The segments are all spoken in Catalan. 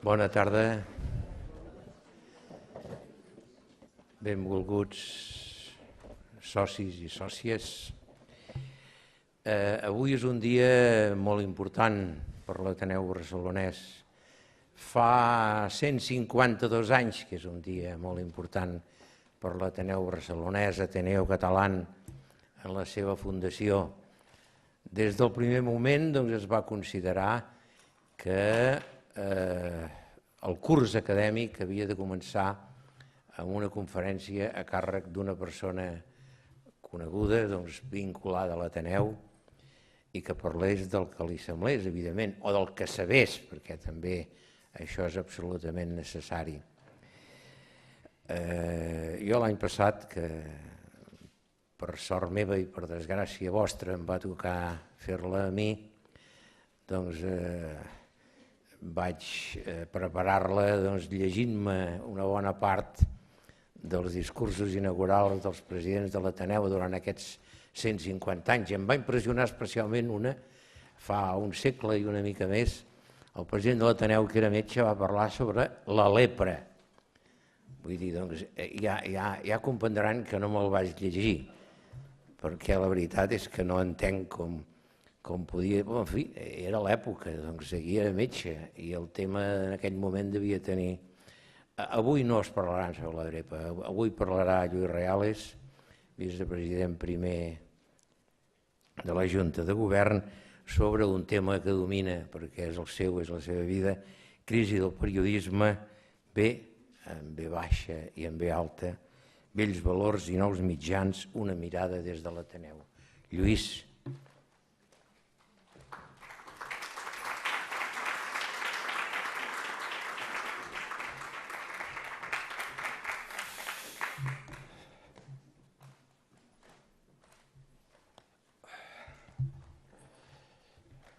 Bona tarda. Benvolguts socis i sòcies. Avui és un dia molt important per l'Ateneu Barcelonès. Fa 152 anys que és un dia molt important per l'Ateneu Barcelonès, Ateneu Català, en la seva fundació. Des del primer moment es va considerar que el curs acadèmic havia de començar amb una conferència a càrrec d'una persona coneguda, vinculada a l'Ateneu, i que parlés del que li semblés, evidentment, o del que sabés, perquè també això és absolutament necessari. Jo l'any passat, que per sort meva i per desgràcia vostra em va tocar fer-la a mi, doncs vaig preparar-la llegint-me una bona part dels discursos inaugurals dels presidents de l'Ateneu durant aquests 150 anys. Em va impressionar especialment una, fa un segle i una mica més, el president de l'Ateneu, que era metge, va parlar sobre la lepra. Vull dir, ja comprendran que no me'l vaig llegir, perquè la veritat és que no entenc com podia... En fi, era l'època, seguia metge, i el tema en aquell moment devia tenir... Avui no es parlaran sobre la drepa, avui parlarà Lluís Reales, vicepresident primer de la Junta de Govern, sobre un tema que domina, perquè és el seu, és la seva vida, crisi del periodisme, B, en B baixa i en B alta, vells valors i nous mitjans, una mirada des de l'Ateneu. Lluís.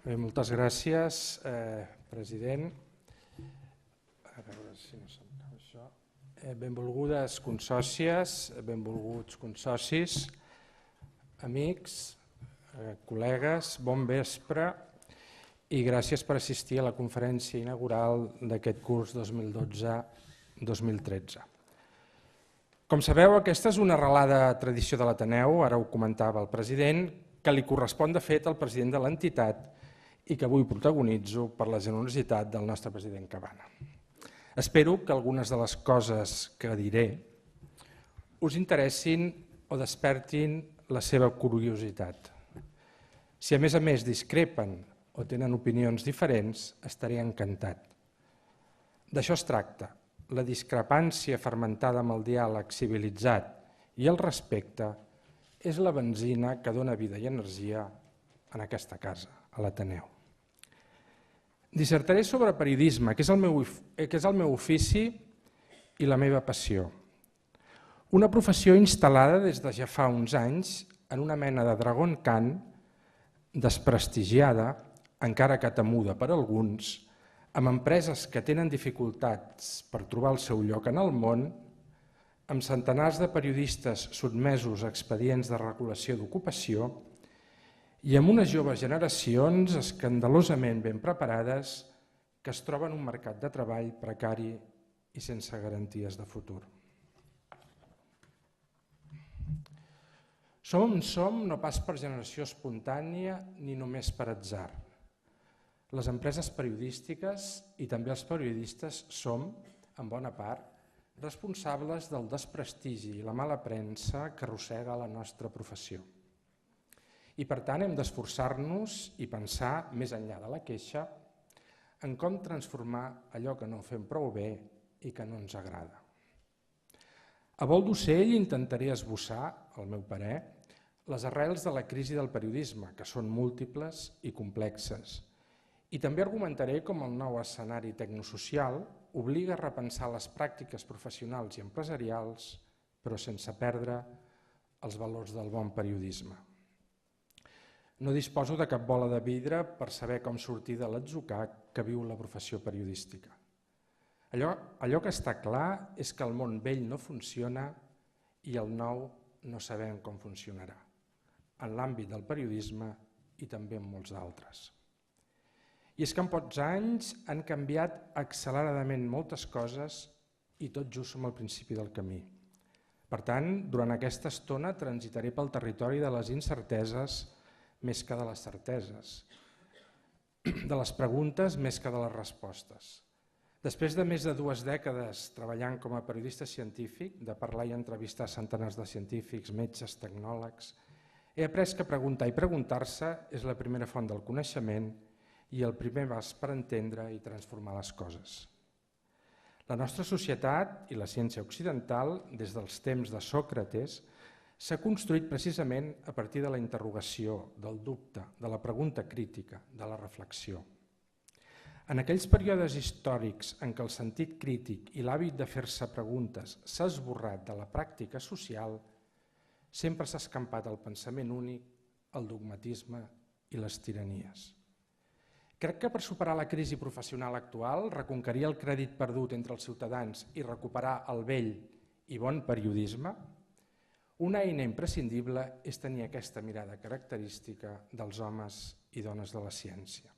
Bé, moltes gràcies, president. A veure si no sembla això. Benvolgudes consòcies, benvolguts consocis, amics, col·legues, bon vespre i gràcies per assistir a la conferència inaugural d'aquest curs 2012-2013. Com sabeu, aquesta és una arrelada tradició de l'Ateneu, ara ho comentava el president, que li correspon de fet al president de l'entitat i que avui protagonitzo per la generositat del nostre president Cabana. Espero que algunes de les coses que diré us interessin o despertin la seva curiositat. Si a més discrepen o tenen opinions diferents, estaré encantat. D'això es tracta, la discrepància fermentada amb el diàleg civilitzat i el respecte és la benzina que dona vida i energia en aquesta casa, a l'Ateneu. Dissertaré sobre periodisme, que és el meu ofici i la meva passió. Una professió instal·lada des de ja fa uns anys en una mena de dragon cant, desprestigiada, encara que temuda per alguns, amb empreses que tenen dificultats per trobar el seu lloc en el món, amb centenars de periodistes sotmesos a expedients de regulació d'ocupació i amb unes joves generacions escandalosament ben preparades que es troben en un mercat de treball precari i sense garanties de futur. Som on som no pas per generació espontània ni només per atzar. Les empreses periodístiques i també els periodistes som, en bona part, responsables del desprestigi i la mala premsa que arrossega la nostra professió. I per tant hem d'esforçar-nos i pensar, més enllà de la queixa, en com transformar allò que no fem prou bé i que no ens agrada. A vol d'ocell intentaré esbossar, al meu parer, les arrels de la crisi del periodisme, que són múltiples i complexes, i també argumentaré com el nou escenari tecnosocial obliga a repensar les pràctiques professionals i empresarials, però sense perdre els valors del bon periodisme. No disposo de cap bola de vidre per saber com sortir de l'atzucac que viu la professió periodística. Allò que està clar és que el món vell no funciona i el nou no sabem com funcionarà, en l'àmbit del periodisme i també en molts d'altres. I és que en pocs anys han canviat acceleradament moltes coses i tot just som al principi del camí. Per tant, durant aquesta estona transitaré pel territori de les incerteses més que de les certeses, de les preguntes més que de les respostes. Després de més de 2 dècades treballant com a periodista científic, de parlar i entrevistar centenars de científics, metges, tecnòlegs, he après que preguntar i preguntar-se és la primera font del coneixement i el primer pas per entendre i transformar les coses. La nostra societat i la ciència occidental, des dels temps de Sòcrates, s'ha construït precisament a partir de la interrogació, del dubte, de la pregunta crítica, de la reflexió. En aquells períodes històrics en què el sentit crític i l'hàbit de fer-se preguntes s'ha esborrat de la pràctica social, sempre s'ha escampat el pensament únic, el dogmatisme i les tiranies. Crec que per superar la crisi professional actual, reconquerir el crèdit perdut entre els ciutadans i recuperar el vell i bon periodisme, una eina imprescindible és tenir aquesta mirada característica dels homes i dones de la ciència.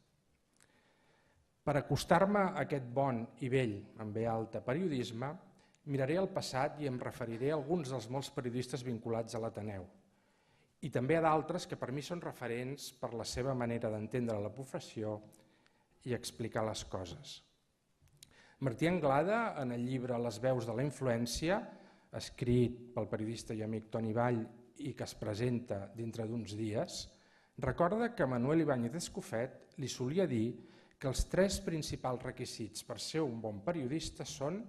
Per acostar-me a aquest bon i vell, amb B alta, periodisme, miraré el passat i em referiré a alguns dels molts periodistes vinculats a l'Ateneu, i també a d'altres que per mi són referents per la seva manera d'entendre la professió i explicar les coses. Martí Anglada, en el llibre Les veus de la influència, escrit pel periodista i amic Toni Vall i que es presenta dintre d'uns dies, recorda que Manuel Ibáñez Escofet li solia dir que els 3 principals requisits per ser un bon periodista són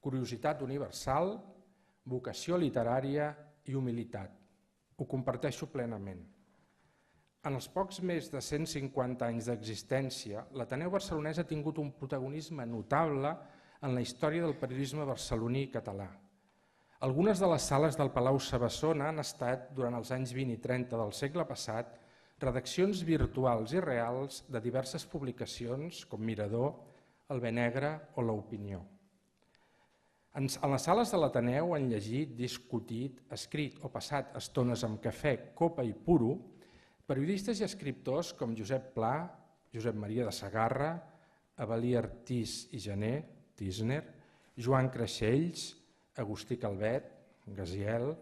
curiositat universal, vocació literària i humilitat. Ho comparteixo plenament. En els pocs més de 150 anys d'existència, l'Ateneu Barcelonès ha tingut un protagonisme notable en la història del periodisme barceloní i català. Algunes de les sales del Palau Sabassona han estat, durant els anys 20 i 30 del segle passat, redaccions virtuals i reals de diverses publicacions com Mirador, El Benegre o l'Opinió. En les sales de l'Ateneu han llegit, discutit, escrit o passat estones amb cafè, copa i puro periodistes i escriptors com Josep Pla, Josep Maria de Sagarra, Avelí Artís i Jané, Tisner, Joan Creixells, Agustí Calvet, Gaziel,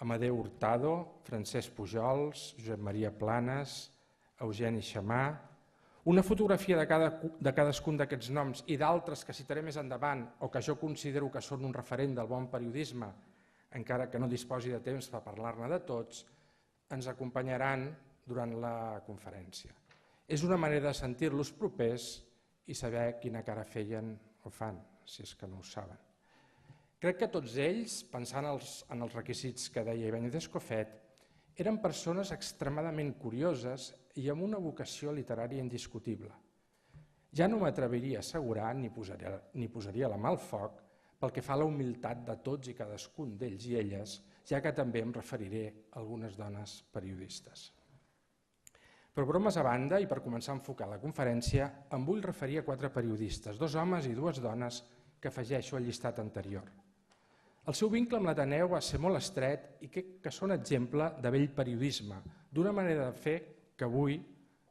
Amadeu Hurtado, Francesc Pujols, Josep Maria Planes, Eugeni Xamà. Una fotografia de cadascun d'aquests noms i d'altres que citaré més endavant o que jo considero que són un referent del bon periodisme, encara que no disposi de temps per parlar-ne de tots, ens acompanyaran durant la conferència. És una manera de sentir-los propers i saber quina cara feien o fan, si és que no ho saben. Crec que tots ells, pensant en els requisits que deia Ibáñez Escofet, eren persones extremadament curioses i amb una vocació literària indiscutible. Ja no m'atreviria a assegurar ni posaria la mà al foc pel que fa a la humilitat de tots i cadascun d'ells i elles, ja que també em referiré a algunes dones periodistes. Però bromes a banda, i per començar a enfocar la conferència, em vull referir a 4 periodistes, 2 homes i 2 dones que afegeixo al llistat anterior. El seu vincle amb l'Ateneu va ser molt estret i crec que són exemple de vell periodisme, d'una manera de fer que avui,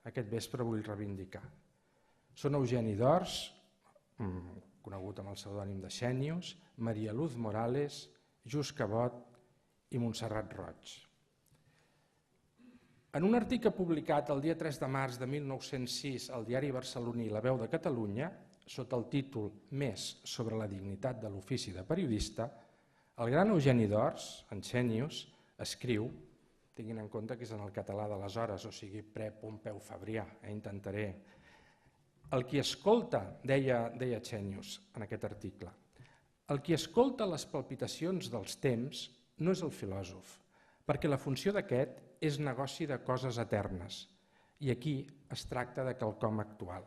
aquest vespre, vull reivindicar. Són Eugeni d'Ors, conegut amb el pseudònim de Xènius, Maria Luz Morales, Just Cabot i Montserrat Roig. En un article publicat el dia 3 de març de 1906 al diari barceloní La Veu de Catalunya, sota el títol Més sobre la dignitat de l'ofici de periodista, el gran Eugeni d'Ors, en Xènius, escriu, tinguin en compte que és en el català d'aleshores, o sigui, pre-Pompeu Fabrià, intentaré. El qui escolta, deia Xènius en aquest article, el qui escolta les palpitacions dels temps no és el filòsof, perquè la funció d'aquest és negoci de coses eternes, i aquí es tracta de quelcom actual.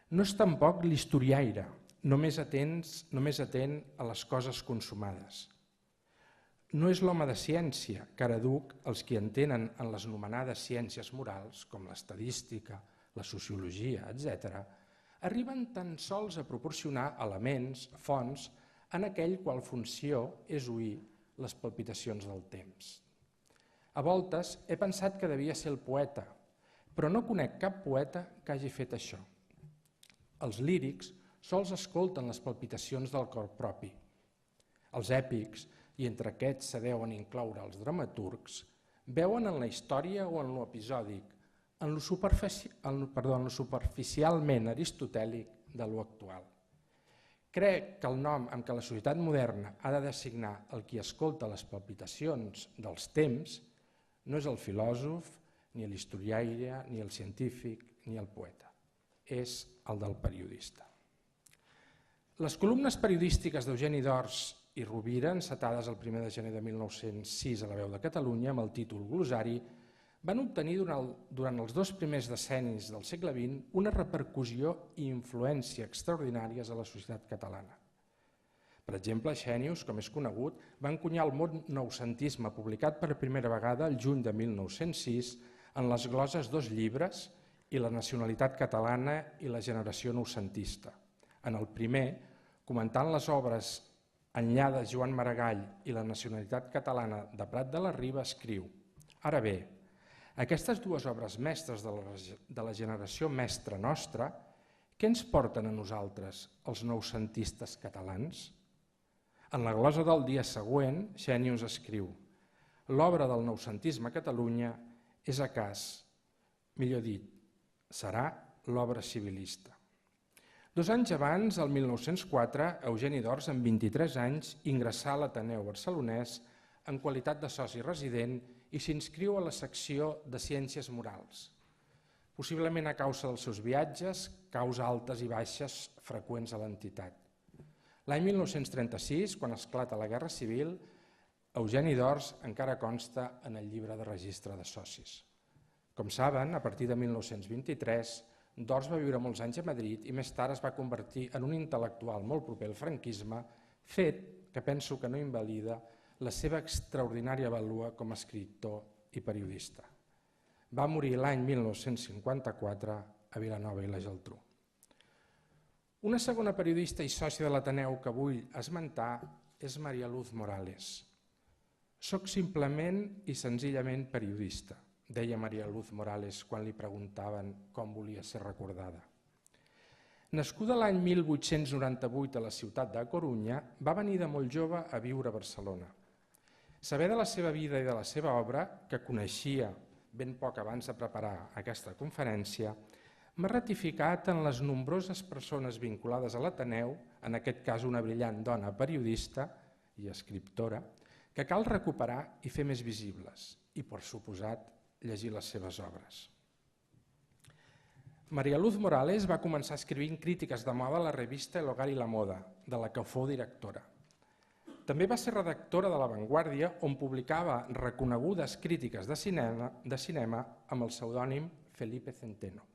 No és tampoc l'historiaire, només atén a les coses consumades. No és l'home de ciència, que ara duc els qui entenen en les anomenades ciències morals, com l'estadística, la sociologia, etc., arriben tan sols a proporcionar elements, fonts, en aquell qual funció és oir les palpitacions del temps. A voltes he pensat que devia ser el poeta, però no conec cap poeta que hagi fet això. Els lírics sols escolten les palpitacions del cor propi. Els èpics, i entre aquests se deuen incloure els dramaturgs, veuen en la història o en l'episòdic, en lo superficialment aristotèlic de lo actual. Crec que el nom amb què la societat moderna ha de designar el qui escolta les palpitacions dels temps no és el filòsof, ni l'historiaire, ni el científic, ni el poeta. És el del periodista. Les columnes periodístiques d'Eugeni d'Ors i Rovira, encetades el 1 de gener de 1906 a La Veu de Catalunya amb el títol Glosari, van obtenir durant els 2 primers decennis del segle XX una repercussió i influència extraordinàries a la societat catalana. Per exemple, Xènius, com és conegut, va encunyar el mot noucentisme, publicat per primera vegada el juny de 1906 en les gloses 2 llibres, I la nacionalitat catalana i la generació noucentista. En el primer, comentant les obres Enllà de Joan Maragall i la nacionalitat catalana de Prat de la Riba, escriu: ara bé, aquestes 2 obres mestres de la generació mestra nostra, què ens porten a nosaltres, els noucentistes catalans? En la glosa del dia següent, Xènius escriu: l'obra del noucentisme a Catalunya és acàs, millor dit, serà l'obra civilista. 2 anys abans, el 1904, Eugeni d'Ors, amb 23 anys, ingressà a l'Ateneu Barcelonès en qualitat de soci resident i s'inscriu a la secció de Ciències Morals. Possiblement a causa dels seus viatges, causa altes i baixes freqüents a l'entitat. L'any 1936, quan esclata la Guerra Civil, Eugeni d'Ors encara consta en el llibre de registre de socis. Com saben, a partir de 1923, d'Ors va viure molts anys a Madrid i més tard es va convertir en un intel·lectual molt proper al franquisme, fet que penso que no invalida la seva extraordinària vàlua com a escriptor i periodista. Va morir l'any 1954 a Vilanova i la Geltrú. Una segona periodista i sòcia de l'Ateneu que vull esmentar és Maria Luz Morales. Soc simplement i senzillament periodista, deia Maria Luz Morales quan li preguntaven com volia ser recordada. Nascuda l'any 1898 a la ciutat de Corunya, va venir de molt jove a viure a Barcelona. Saber de la seva vida i de la seva obra, que coneixia ben poc abans de preparar aquesta conferència, m'ha ratificat en les nombroses persones vinculades a l'Ateneu, en aquest cas una brillant dona periodista i escriptora, que cal recuperar i fer més visibles i, per suposat, llegir les seves obres. Maria Luz Morales va començar escrivint crítiques de moda a la revista El Hogar i la Moda, de la que fou directora. També va ser redactora de La Vanguardia, on publicava reconegudes crítiques de cinema amb el pseudònim Felipe Centeno.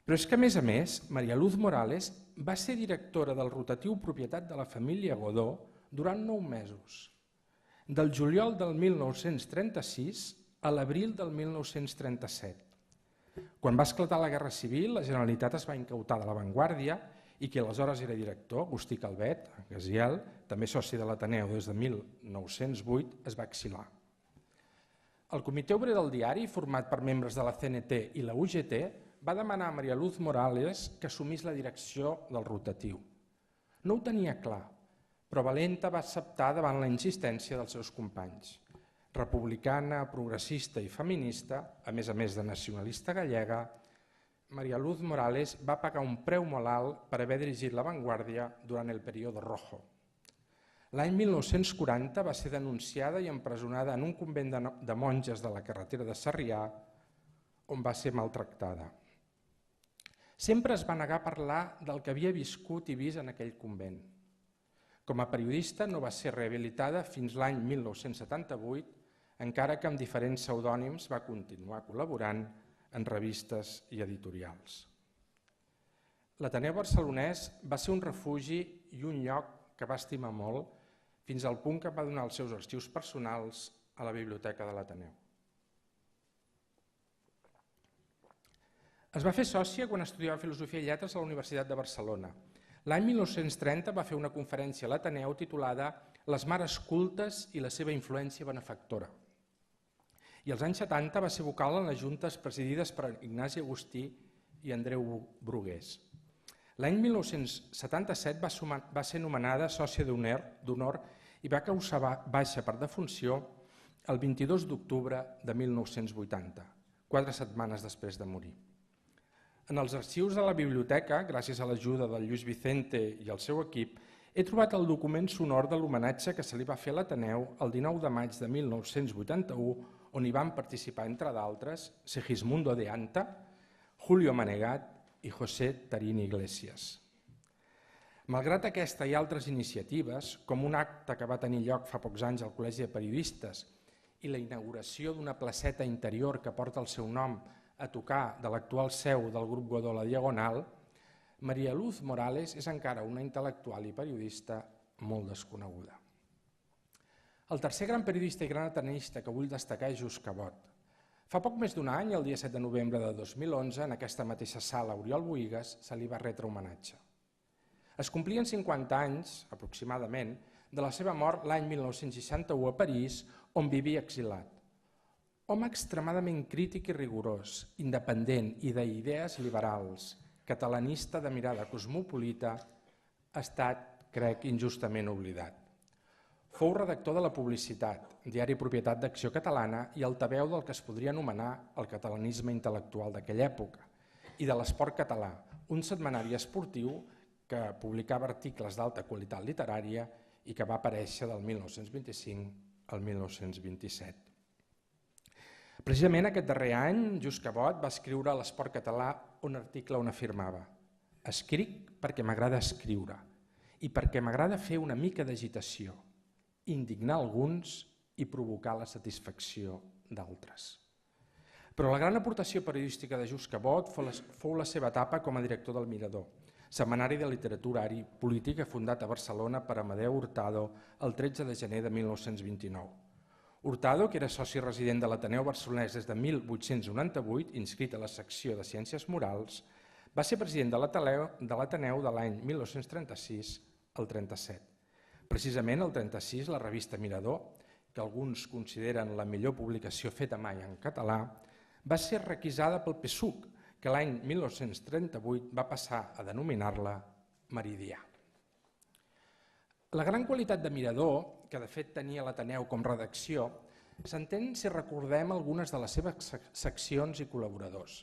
Però és que, a més, Maria Luz Morales va ser directora del rotatiu propietat de la família Godó durant 9 mesos, del juliol del 1936 a l'abril del 1937. Quan va esclatar la Guerra Civil, la Generalitat es va incautar de La Vanguardia i qui aleshores era director, Agustí Calvet, Gaziel, també soci de l'Ateneu des de 1908, es va exilar. El Comitè Obrer del Diari, format per membres de la CNT i la UGT, va demanar a Maria Luz Morales que assumís la direcció del rotatiu. No ho tenia clar, però valenta va acceptar davant la insistència dels seus companys. Republicana, progressista i feminista, a més de nacionalista gallega, Maria Luz Morales va pagar un preu molt alt per haver dirigit La Vanguardia durant el període rojo. L'any 1940 va ser denunciada i empresonada en un convent de monges de la carretera de Sarrià, on va ser maltractada. Sempre es va negar a parlar del que havia viscut i vist en aquell convent. Com a periodista no va ser rehabilitada fins l'any 1978, encara que amb diferents pseudònims va continuar col·laborant en revistes i editorials. L'Ateneu Barcelonès va ser un refugi i un lloc que va estimar molt, fins al punt que va donar els seus arxius personals a la biblioteca de l'Ateneu. Es va fer sòcia quan estudiava Filosofia i Lletres a la Universitat de Barcelona. L'any 1930 va fer una conferència a l'Ateneu titulada Les mares cultes i la seva influència benefactora. i als anys 70 va ser vocal en les juntes presidides per Ignasi Agustí i Andreu Brugués. L'any 1977 va ser nomenada sòcia d'honor i va causar baixa per defunció el 22 d'octubre de 1980, 4 setmanes després de morir. En els arxius de la biblioteca, gràcies a l'ajuda del Lluís Vicente i el seu equip, he trobat el document sonor de l'homenatge que se li va fer a l'Ateneu el 19 de maig de 1981, on hi van participar, entre d'altres, Segismundo de Anta, Julio Manegat i José Tarín Iglesias. Malgrat aquesta i altres iniciatives, com un acte que va tenir lloc fa pocs anys al Col·legi de Periodistes i la inauguració d'una placeta interior que porta el seu nom a tocar de l'actual seu del grup Godó La Diagonal, María Luz Morales és encara una intel·lectual i periodista molt desconeguda. El tercer gran periodista i gran ateneista que vull destacar és Just Cabot. Fa poc més d'un any, el dia 7 de novembre de 2011, en aquesta mateixa sala Oriol Bohigas, se li va retre homenatge. Es complien 50 anys, aproximadament, de la seva mort l'any 1961 a París, on vivia exilat. Home extremadament crític i rigorós, independent i d'idees liberals, catalanista de mirada cosmopolita, ha estat, crec, injustament oblidat. Fou redactor de La Publicitat, diari propietat d'Acció Catalana i altaveu del que es podria anomenar el catalanisme intel·lectual d'aquella època, i de l'Esport Català, un setmanari esportiu que publicava articles d'alta qualitat literària i que va aparèixer del 1925 al 1927. Precisament aquest darrer any, Just Cabot va escriure a l'Esport Català un article on afirmava: «Escric perquè m'agrada escriure i perquè m'agrada fer una mica d'agitació, indignar alguns i provocar la satisfacció d'altres». Però la gran aportació periodística de Just Cabot fou la seva etapa com a director del Mirador, setmanari de literatura i política fundat a Barcelona per Amadeu Hurtado el 13 de gener de 1929. Hurtado, que era soci resident de l'Ateneu Barcelonès des de 1898, inscrit a la secció de Ciències Morals, va ser president de l'Ateneu de l'any 1936 al 37. Precisament el 36, la revista Mirador, que alguns consideren la millor publicació feta mai en català, va ser requisada pel PSUC, que l'any 1938 va passar a denominar-la Meridià. La gran qualitat de Mirador, que de fet tenia l'Ateneu com redacció, s'entén si recordem algunes de les seves seccions i col·laboradors.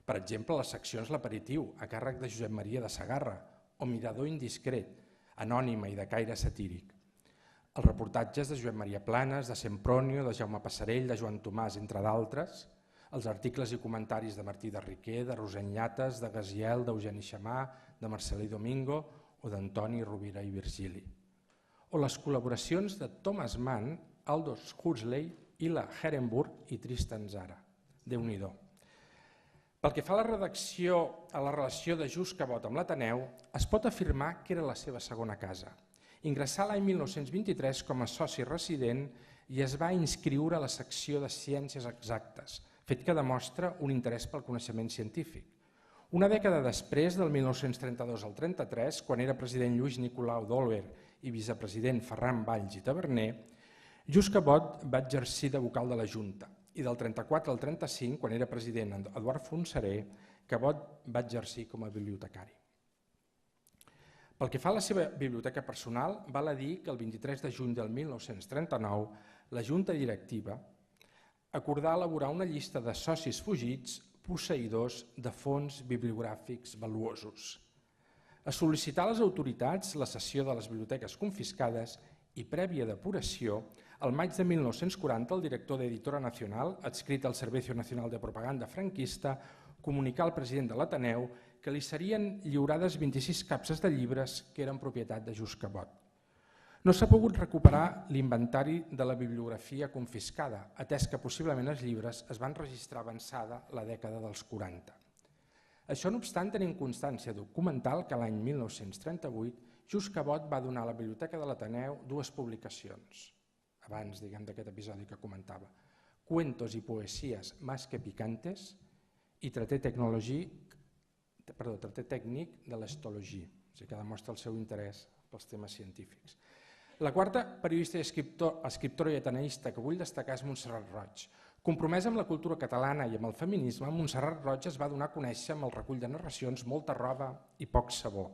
Per exemple, les seccions L'Aperitiu, a càrrec de Josep Maria de Sagarra, o Mirador Indiscret, anònima i de caire satíric. Els reportatges de Josep Maria Planes, de Sempronio, de Jaume Passarell, de Joan Tomàs, entre d'altres, els articles i comentaris de Martí de Riquer, de Rosent Llates, de Gaziel, d'Eugeni Xamà, de Marcelí Domingo o d'Antoni Rovira i Virgili. O les col·laboracions de Thomas Mann, Aldous Huxley, Ila Herenburg i Tristan Tzara. Déu-n'hi-do. Pel que fa a la relació de Just Cabot amb l'Ateneu, es pot afirmar que era la seva segona casa. Ingressà l'any 1923 com a soci resident i es va inscriure a la secció de Ciències Exactes, fet que demostra un interès pel coneixement científic. Una dècada després, del 1932 al 33, quan era president Lluís Nicolau d'Olwer i vicepresident Ferran Valls i Taverner, Just Cabot va exercir de vocal de la Junta i del 34 al 35, quan era president Eduard Fontserè, Cabot va exercir com a bibliotecari. Pel que fa a la seva biblioteca personal, val a dir que el 23 de juny del 1939 la Junta Directiva acordà elaborar una llista de socis fugits posseïdors de fons bibliogràfics valuosos. A sol·licitar a les autoritats la cessió de les biblioteques confiscades i prèvia depuració, al maig de 1940 el director d'Editora Nacional, adscrit al Servicio Nacional de Propaganda franquista, comunicà al president de l'Ateneu que li serien lliurades 26 capses de llibres que eren propietat de Just Cabot. No s'ha pogut recuperar l'inventari de la bibliografia confiscada, atès que possiblement els llibres es van registrar avançada la dècada dels 40. Això no obstant, tenim constància documental que l'any 1938 Just Cabot va donar a la Biblioteca de l'Ateneu dues publicacions, abans d'aquest episodi que comentava, Cuentos y poesías más que picantes i Traité tècnic de l'histologia, que demostra el seu interès pels temes científics. La quarta periodista i escriptora i ateneista que vull destacar és Montserrat Roig, Compromesa amb la cultura catalana i amb el feminisme, Montserrat Roig es va donar a conèixer amb el recull de narracions Molta roba i poc sabó.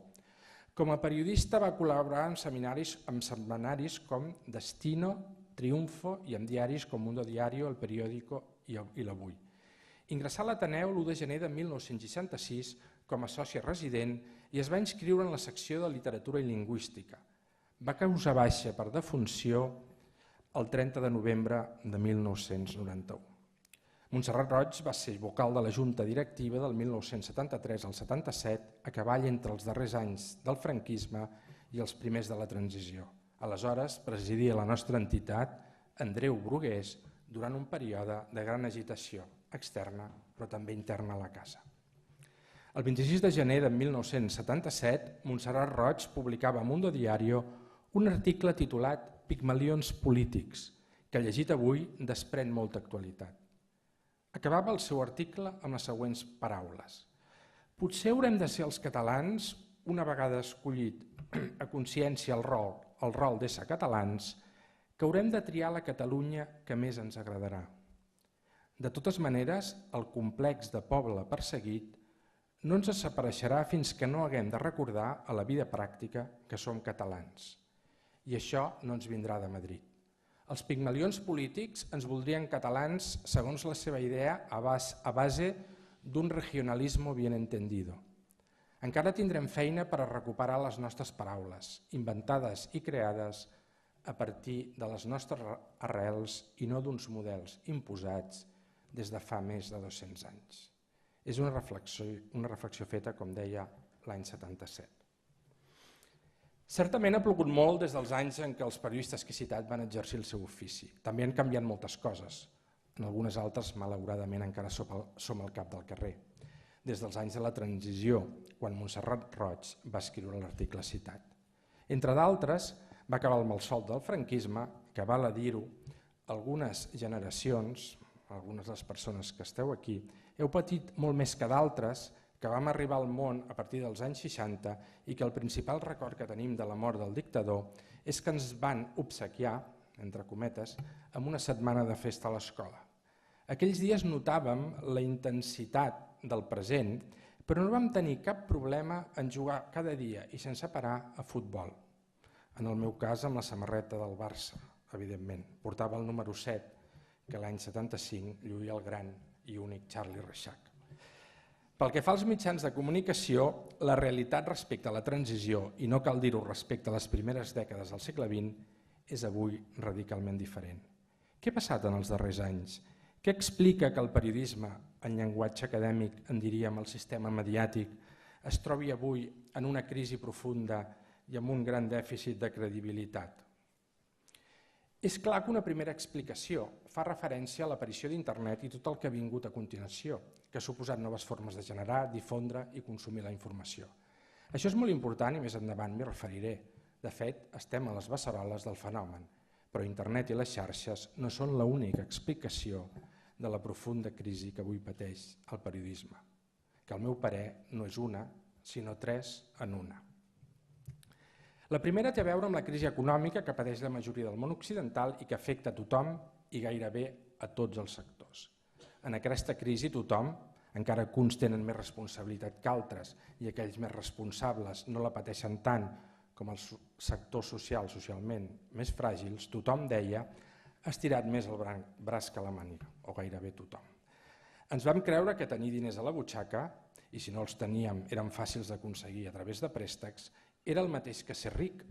Com a periodista va col·laborar en setmanaris com Destino, Triunfo i en diaris com Mundo Diario, El Periódico i l'Avui. Ingressà a l'Ateneu l'1 de gener de 1966 com a sòcia resident i es va inscriure en la secció de Literatura i Lingüística. Va causar baixa per defunció el 30 de novembre de 1991. Montserrat Roig va ser vocal de la Junta Directiva del 1973 al 77, a cavall entre els darrers anys del franquisme i els primers de la transició. Aleshores presidia la nostra entitat Andreu Brugués durant un període de gran agitació externa però també interna a la casa. El 26 de gener de 1977, Montserrat Roig publicava a Mundo Diario un article titulat Pigmalions polítics, que llegit avui desprèn molta actualitat. Acabava el seu article amb les següents paraules. Potser haurem de ser els catalans, una vegada escollit a consciència el rol d'ésser catalans, que haurem de triar la Catalunya que més ens agradarà. De totes maneres, el complex de poble perseguit no ens desapareixerà fins que no haguem de recordar a la vida pràctica que som catalans. I això no ens vindrà de Madrid. Els pigmalions polítics ens voldrien catalans segons la seva idea a base d'un regionalismo bien entendido. Encara tindrem feina per a recuperar les nostres paraules, inventades i creades a partir de les nostres arrels i no d'uns models imposats des de fa més de 200 anys. És una reflexió feta, com deia, l'any 77. Certament ha plogut molt des dels anys en què els periodistes que he citat van exercir el seu ofici. També han canviat moltes coses. En algunes altres, malauradament, encara som al cap del carrer. Des dels anys de la transició, quan Montserrat Roig va escriure l'article citat. Entre d'altres, va acabar el malsol del franquisme, que val a dir-ho, algunes generacions, algunes de les persones que esteu aquí, heu patit molt més que d'altres, que vam arribar al món a partir dels anys 60 i que el principal record que tenim de la mort del dictador és que ens van obsequiar, entre cometes, amb una setmana de festa a l'escola. Aquells dies notàvem la intensitat del present, però no vam tenir cap problema en jugar cada dia i sense parar a futbol. En el meu cas amb la samarreta del Barça, evidentment. Portava el número 7, que l'any 75 lluïa el gran i únic Charlie Reixac. Pel que fa als mitjans de comunicació, la realitat respecte a la transició, i no cal dir-ho respecte a les primeres dècades del segle XX, és avui radicalment diferent. Què ha passat en els darrers anys? Què explica que el periodisme, en llenguatge acadèmic, en diríem el sistema mediàtic, es trobi avui en una crisi profunda i amb un gran dèficit de credibilitat? És clar que una primera explicació fa referència a l'aparició d'Internet i tot el que ha vingut a continuació, que ha suposat noves formes de generar, difondre i consumir la informació. Això és molt important i més endavant m'hi referiré. De fet, estem a les beceroles del fenomen, però Internet i les xarxes no són l'única explicació de la profunda crisi que avui pateix el periodisme, que al meu parer no és una, sinó 3 en una. La primera té a veure amb la crisi econòmica que pateix la majoria del món occidental i que afecta a tothom i gairebé a tots els sectors. En aquesta crisi tothom, encara que uns tenen més responsabilitat que altres i aquells més responsables no la pateixen tant com els sectors socials socialment més fràgils, tothom, deia, ha estirat més el braç que la màniga, o gairebé tothom. Ens vam creure que tenir diners a la butxaca, i si no els teníem eren fàcils d'aconseguir a través de préstecs, era el mateix que ser ric,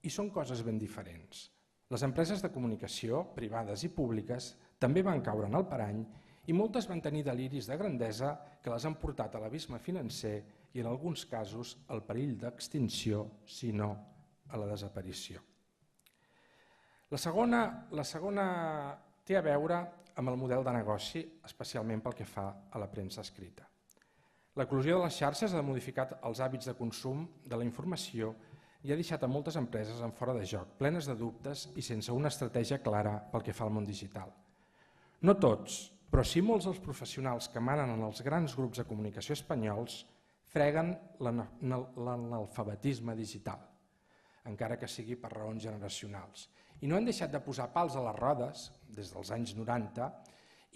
i són coses ben diferents. Les empreses de comunicació, privades i públiques, també van caure en el parany i moltes van tenir deliris de grandesa que les han portat a l'abisme financer i en alguns casos al perill d'extinció, si no a la desaparició. La segona té a veure amb el model de negoci, especialment pel que fa a la premsa escrita. L'eclosió de les xarxes ha modificat els hàbits de consum de la informació i ha deixat a moltes empreses en fora de joc, plenes de dubtes i sense una estratègia clara pel que fa al món digital. No tots, però sí molts dels professionals que manen en els grans grups de comunicació espanyols freguen l'analfabetisme digital, encara que sigui per raons generacionals. I no han deixat de posar pals a les rodes, des dels anys 90,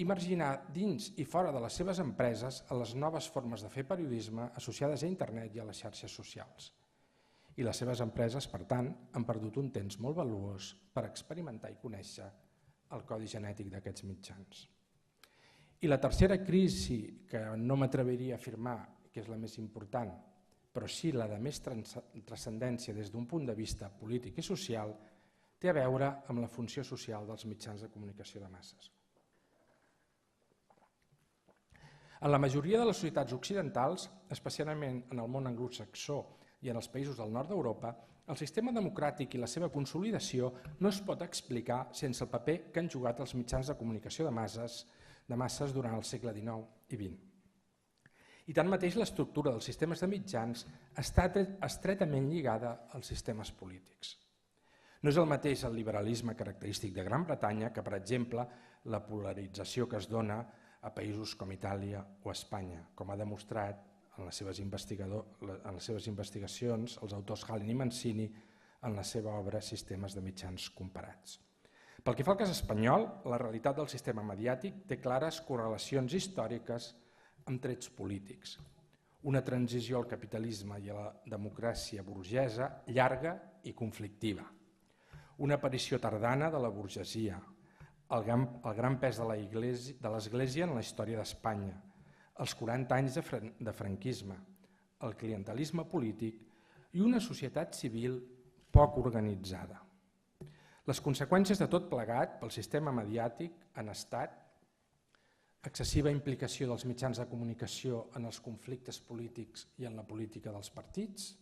i marginar dins i fora de les seves empreses a les noves formes de fer periodisme associades a internet i a les xarxes socials. I les seves empreses, per tant, han perdut un temps molt valuós per experimentar i conèixer el codi genètic d'aquests mitjans. I la tercera crisi, que no m'atreviria a afirmar que és la més important, però sí la de més transcendència des d'un punt de vista polític i social, té a veure amb la funció social dels mitjans de comunicació de masses. En la majoria de les societats occidentals, especialment en el món anglosaxó i en els països del nord d'Europa, el sistema democràtic i la seva consolidació no es pot explicar sense el paper que han jugat els mitjans de comunicació de masses durant el segle XIX i XX. I tanmateix l'estructura dels sistemes de mitjans està estretament lligada als sistemes polítics. No és el mateix el liberalisme característic de Gran Bretanya que, per exemple, la polarització que es dona a països com Itàlia o Espanya, com ha demostrat en les seves investigacions els autors Hallin i Mancini en la seva obra Sistemes de mitjans comparats. Pel que fa al cas espanyol, la realitat del sistema mediàtic té clares correlacions històriques amb trets polítics. Una transició al capitalisme i a la democràcia burgesa llarga i conflictiva. Una aparició tardana de la burgesia, el gran pes de l'Església en la història d'Espanya, els 40 anys de franquisme, el clientelisme polític i una societat civil poc organitzada. Les conseqüències de tot plegat pel sistema mediàtic han estat excessiva implicació dels mitjans de comunicació en els conflictes polítics i en la política dels partits,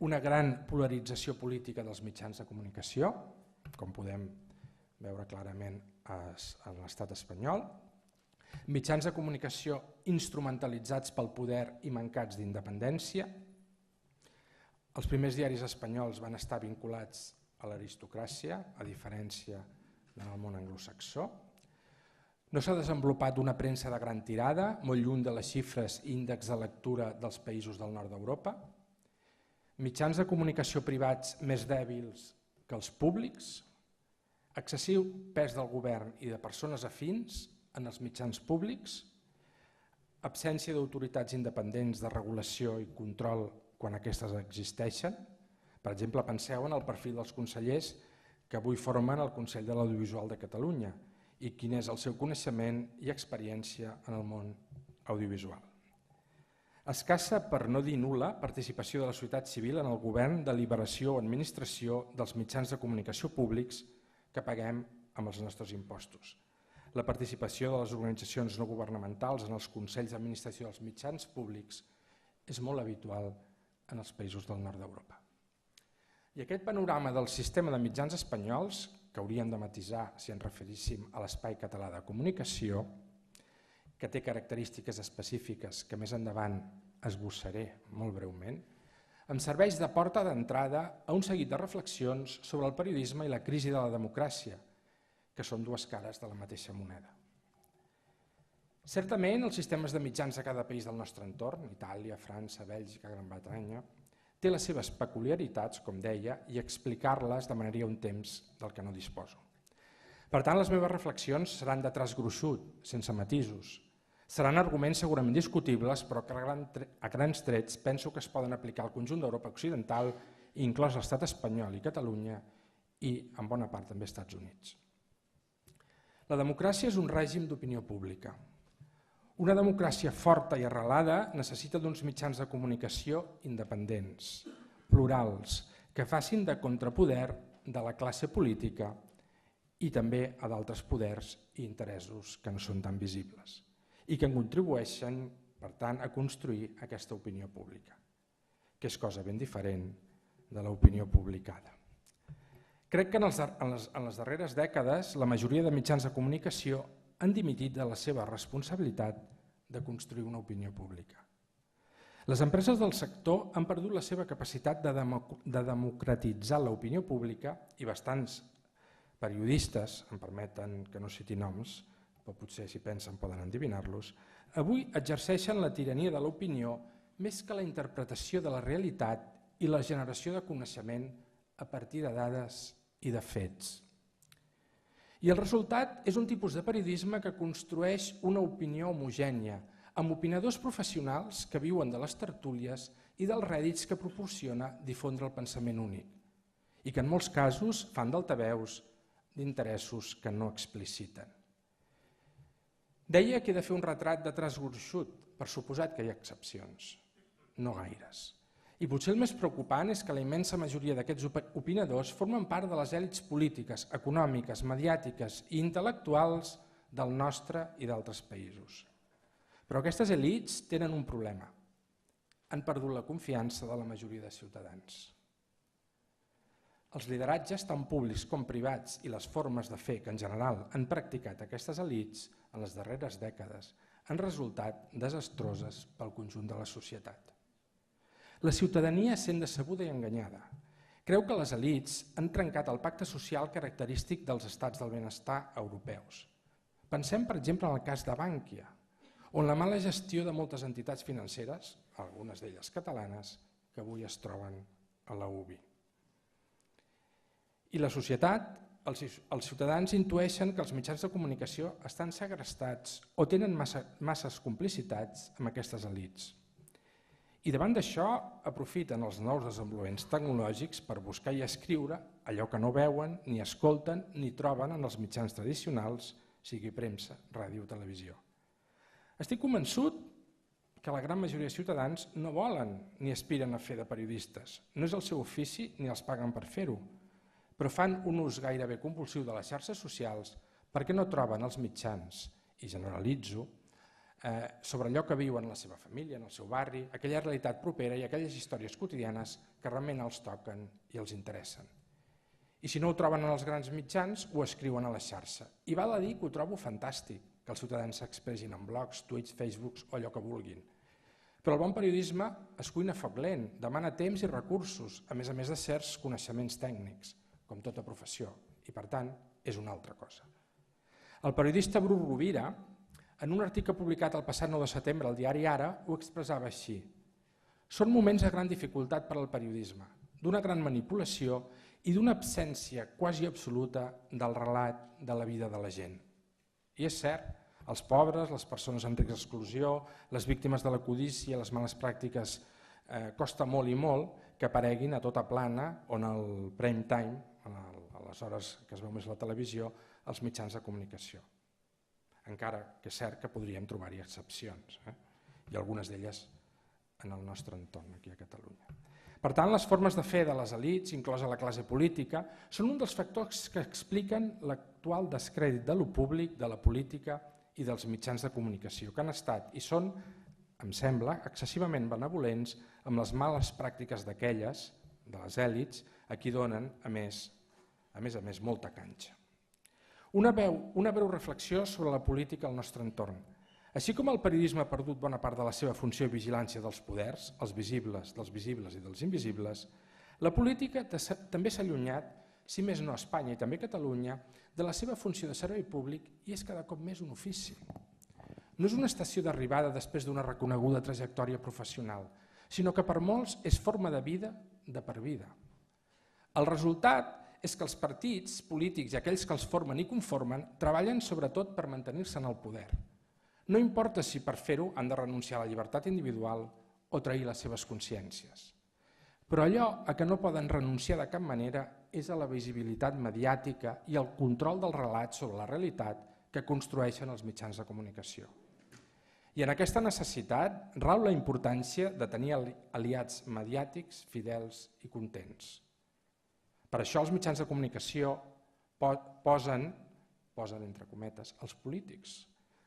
una gran polarització política dels mitjans de comunicació, com podem veure clarament en l'estat espanyol, mitjans de comunicació instrumentalitzats pel poder i mancats d'independència. Els primers diaris espanyols van estar vinculats a l'aristocràcia, a diferència del món anglosaxó. No s'ha desenvolupat una premsa de gran tirada, molt lluny de les xifres i índexs de lectura dels països del nord d'Europa. Mitjans de comunicació privats més dèbils que els públics, excessiu pes del govern i de persones afins en els mitjans públics, absència d'autoritats independents de regulació i control quan aquestes existeixen. Per exemple, penseu en el perfil dels consellers que avui formen el Consell de l'Audiovisual de Catalunya i quin és el seu coneixement i experiència en el món audiovisual. Escassa, per no dir nul·la, participació de la societat civil en el govern, deliberació o administració dels mitjans de comunicació públics que paguem amb els nostres impostos. La participació de les organitzacions no governamentals en els consells d'administració dels mitjans públics és molt habitual en els països del nord d'Europa. I aquest panorama del sistema de mitjans espanyols, que hauríem de matisar si ens referíssim a l'espai català de comunicació, que té característiques específiques que més endavant esbossaré molt breument, em serveix de porta d'entrada a un seguit de reflexions sobre el periodisme i la crisi de la democràcia, que són dues cares de la mateixa moneda. Certament, els sistemes de mitjans de cada país del nostre entorn, Itàlia, França, Bèlgica, Gran Bretanya, té les seves peculiaritats, com deia, i explicar-les demanaria un temps del que no disposo. Per tant, les meves reflexions seran de traç gruixut, sense matisos. Seran arguments segurament discutibles, però que a grans trets penso que es poden aplicar al conjunt d'Europa occidental, inclòs l'estat espanyol i Catalunya, i en bona part també Estats Units. La democràcia és un règim d'opinió pública. Una democràcia forta i arrelada necessita d'uns mitjans de comunicació independents, plurals, que facin de contrapoder de la classe política i també a d'altres poders i interessos que no són tan visibles i que contribueixen, per tant, a construir aquesta opinió pública, que és cosa ben diferent de l'opinió publicada. Crec que en les darreres dècades la majoria de mitjans de comunicació han dimitit de la seva responsabilitat de construir una opinió pública. Les empreses del sector han perdut la seva capacitat de democratitzar l'opinió pública i bastants periodistes, em permeten que no citi noms, però potser si pensen poden endevinar-los, avui exerceixen la tirania de l'opinió més que la interpretació de la realitat i la generació de coneixement a partir de dades i de fets. I el resultat és un tipus de periodisme que construeix una opinió homogènia, amb opinadors professionals que viuen de les tertúlies i dels rèdits que proporciona difondre el pensament únic, i que en molts casos fan d'altaveus d'interessos que no expliciten. Deia que he de fer un retrat de traç gruixut, per suposat que hi ha excepcions, no gaires. I potser el més preocupant és que la immensa majoria d'aquests opinadors formen part de les èlits polítiques, econòmiques, mediàtiques i intel·lectuals del nostre i d'altres països. Però aquestes èlits tenen un problema. Han perdut la confiança de la majoria de ciutadans. Els lideratges, tant públics com privats, i les formes de fer que en general han practicat aquestes èlits en les darreres dècades han resultat desastroses pel conjunt de la societat. La ciutadania sent decebuda i enganyada. Creu que les elits han trencat el pacte social característic dels estats del benestar europeus. Pensem, per exemple, en el cas de Bankia, on la mala gestió de moltes entitats financeres, algunes d'elles catalanes, que avui es troben a la UBI. I la societat, els ciutadans intueixen que els mitjans de comunicació estan segrestats o tenen masses complicitats amb aquestes elits. I davant d'això aprofiten els nous desenvolupaments tecnològics per buscar i escriure allò que no veuen, ni escolten, ni troben en els mitjans tradicionals, sigui premsa, ràdio o televisió. Estic convençut que la gran majoria de ciutadans no volen ni aspiren a fer de periodistes. No és el seu ofici ni els paguen per fer-ho, però fan un ús gairebé compulsiu de les xarxes socials perquè no troben els mitjans, i generalitzo, sobre allò que viuen en la seva família, en el seu barri, aquella realitat propera i aquelles històries quotidianes que realment els toquen i els interessen. I si no ho troben en els grans mitjans, ho escriuen a la xarxa. I val a dir que ho trobo fantàstic, que els ciutadans s'expressin en blogs, tuits, facebooks o allò que vulguin. Però el bon periodisme es cuina a foc lent, demana temps i recursos, a més de certs coneixements tècnics, com tota professió, i per tant és una altra cosa. El periodista Bru Rovira, en un article publicat el passat 9 de setembre al diari Ara, ho expressava així. Són moments de gran dificultat per al periodisme, d'una gran manipulació i d'una absència quasi absoluta del relat de la vida de la gent. I és cert, els pobres, les persones en risc d'exclusió, les víctimes de la codícia, les males pràctiques, costa molt i molt que apareguin a tota plana on el prime time, a les hores que es veu més la televisió, els mitjans de comunicació. Encara que és cert que podríem trobar-hi excepcions, i algunes d'elles en el nostre entorn aquí a Catalunya. Per tant, les formes de fer de les elits, inclosa la classe política, són un dels factors que expliquen l'actual descrèdit de lo públic, de la política i dels mitjans de comunicació, que han estat i són, em sembla, excessivament benevolents amb les males pràctiques d'aquelles, de les elits, a qui donen, a més, molta canxa. Una breu reflexió sobre la política al nostre entorn. Així com el periodisme ha perdut bona part de la seva funció i vigilància dels poders, els visibles, dels visibles i dels invisibles, la política també s'ha allunyat, si més no a Espanya i també a Catalunya, de la seva funció de servei públic i és cada cop més un ofici. No és una estació d'arribada després d'una reconeguda trajectòria professional, sinó que per molts és forma de vida de per vida. El resultat és que els partits polítics i aquells que els formen i conformen treballen sobretot per mantenir-se en el poder. No importa si per fer-ho han de renunciar a la llibertat individual o trair les seves consciències. Però allò a què no poden renunciar de cap manera és a la visibilitat mediàtica i al control del relat sobre la realitat que construeixen els mitjans de comunicació. I en aquesta necessitat rau la importància de tenir aliats mediàtics, fidels i contents. Per això els mitjans de comunicació posen entre cometes, els polítics,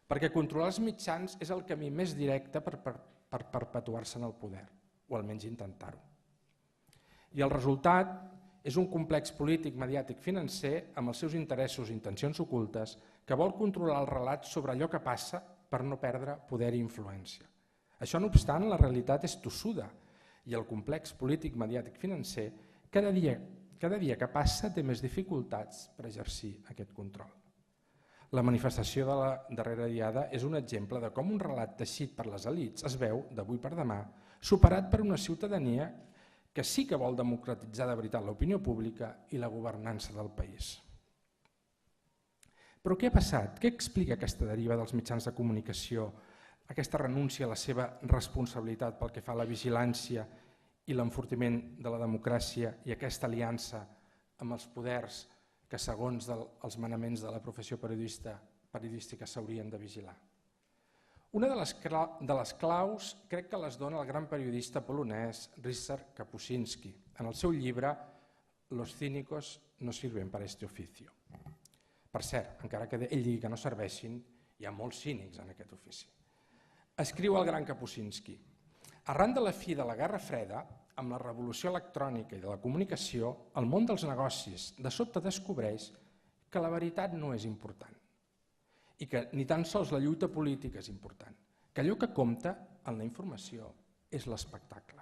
perquè controlar els mitjans és el camí més directe per perpetuar-se en el poder, o almenys intentar-ho. I el resultat és un complex polític, mediàtic, financer, amb els seus interessos i intencions ocultes, que vol controlar el relat sobre allò que passa per no perdre poder i influència. Això, no obstant, la realitat és tossuda i el complex polític, mediàtic, financer cada dia que passa té més dificultats per exercir aquest control. La manifestació de la darrera diada és un exemple de com un relat teixit per les elits es veu, d'avui per demà, superat per una ciutadania que sí que vol democratitzar de veritat l'opinió pública i la governança del país. Però què ha passat? Què explica aquesta deriva dels mitjans de comunicació, aquesta renúncia a la seva responsabilitat pel que fa a la vigilància i l'enfortiment de la democràcia i aquesta aliança amb els poders que, segons els manaments de la professió periodística, s'haurien de vigilar? Una de les claus crec que les dona el gran periodista polonès Ryszard Kapuscinski en el seu llibre Los cínicos no sirven para este oficio. Per cert, encara que ell digui que no serveixin, hi ha molts cínics en aquest ofici. Escriu el gran Kapuscinski: arran de la fi de la Guerra Freda, amb la revolució electrònica i de la comunicació, el món dels negocis de sobte descobreix que la veritat no és important i que ni tan sols la lluita política és important, que allò que compta en la informació és l'espectacle.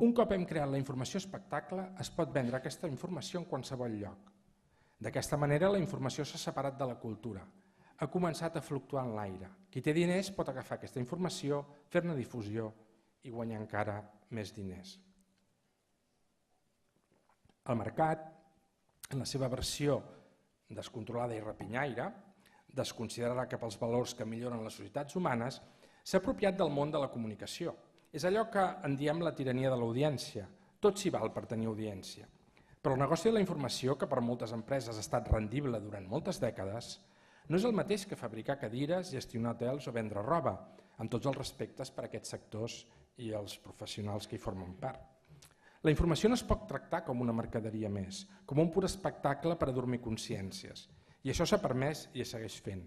Un cop hem creat la informació espectacle, es pot vendre aquesta informació en qualsevol lloc. D'aquesta manera la informació s'ha separat de la cultura, ha començat a fluctuar en l'aire. Qui té diners pot agafar aquesta informació, fer-ne difusió i guanyar encara més diners. El mercat, en la seva versió descontrolada i rapinyaire, desconsiderada cap als valors que milloren les societats humanes, s'ha apropiat del món de la comunicació. És allò que en diem la tirania de l'audiència. Tot s'hi val per tenir audiència. Però el negoci de la informació, que per moltes empreses ha estat rendible durant moltes dècades, no és el mateix que fabricar cadires, gestionar hotels o vendre roba, amb tots els respectes per a aquests sectors i els professionals que hi formen part. La informació no es pot tractar com una mercaderia més, com un pur espectacle per adormir consciències. I això s'ha permès i es segueix fent.